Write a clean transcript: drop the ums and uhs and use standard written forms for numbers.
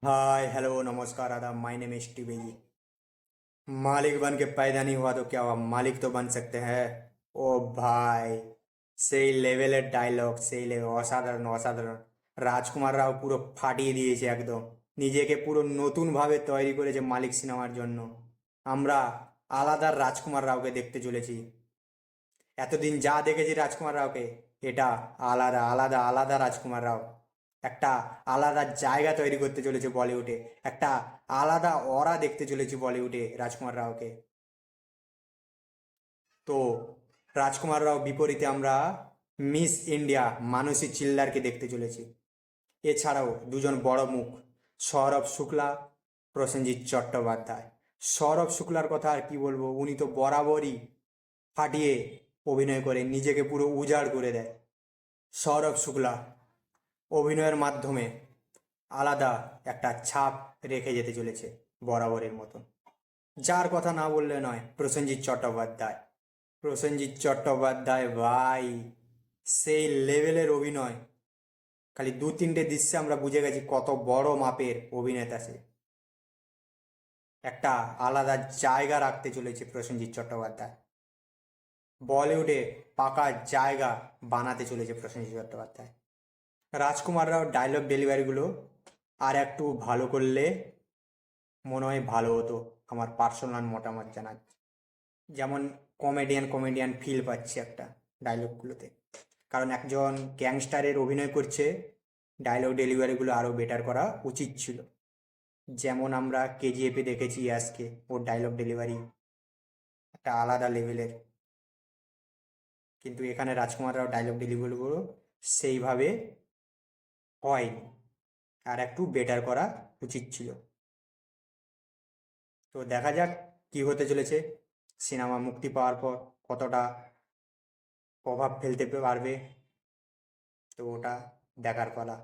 Hi hello नमस्कार आदाब my name is TV. मालिक बन के पैदा नहीं हुआ तो क्या हुआ, मालिक तो बन सकते हैं। ও ভাই, সেই লেভেলের ডায়লগ, সেই লেভেল, অসাধারণ অসাধারণ। রাজকুমার রাও পুরো ফাটিয়ে দিয়েছে একদম। নিজেকে পুরো নতুন ভাবে তৈরি করেছে মালিক সিনেমার জন্য। আমরা আলাদা রাজকুমার রাওকে দেখতে চলেছি। এতদিন যা দেখেছি রাজকুমার রাওকে, এটা আলাদা আলাদা আলাদা রাজকুমার রাও। একটা আলাদা জায়গা তৈরি করতে চলেছে বলিউডে। একটা আলাদা অরা দেখতে চলেছি বলিউডে রাজকুমার রাওকে। তো রাজকুমার রাও বিপরীতে আমরা মিস ইন্ডিয়া মানসী চিল্লারকে দেখতে চলেছি। এছাড়াও দুজন বড় মুখ, সৌরভ শুক্লা, প্রসেনজিৎ চট্টোপাধ্যায়। সৌরভ শুক্লার কথা আর কি বলবো, উনি তো বরাবরই ফাটিয়ে অভিনয় করে নিজেকে পুরো উজাড় করে দেয়। সৌরভ শুক্লা অভিনয়ের মাধ্যমে আলাদা একটা ছাপ রেখে যেতে চলেছে বরাবরের মতন। যার কথা না বললে নয়, প্রসেনজিৎ চট্টোপাধ্যায়। প্রসেনজিৎ চট্টোপাধ্যায় ভাই, সেই লেভেলের অভিনয়। খালি দু তিনটে দৃশ্যে আমরা বুঝে গেছি কত বড় মাপের অভিনেতা সে। একটা আলাদা জায়গা রাখতে চলেছে প্রসেনজিৎ চট্টোপাধ্যায়। বলিউডে পাকা জায়গা বানাতে চলেছে প্রসেনজিৎ চট্টোপাধ্যায়। রাজকুমার রাও ডায়লগ ডেলিভারিগুলো আর একটু ভালো করলে মনে হয় ভালো হতো, আমার পার্সোনাল মতামত জানাচ্ছি। যেমন কমেডিয়ান কমেডিয়ান ফিল পাচ্ছি একটা ডায়লগগুলোতে। কারণ একজন গ্যাংস্টারের অভিনয় করছে, ডায়লগ ডেলিভারিগুলো আরও বেটার করা উচিত ছিল। যেমন আমরা কেজিএফে দেখেছি আজকে, ওর ডায়লগ ডেলিভারি একটা আলাদা লেভেলের। কিন্তু এখানে রাজকুমার রাও ডায়লগ ডেলিভারিগুলো সেইভাবে হয়নি, আর একটু বেটার করা উচিত ছিল। তো দেখা যাক কি হতে চলেছে। সিনেমা মুক্তি পাওয়ার পর কতটা প্রভাব ফেলতে পারবে, তো ওটা দেখার পালা।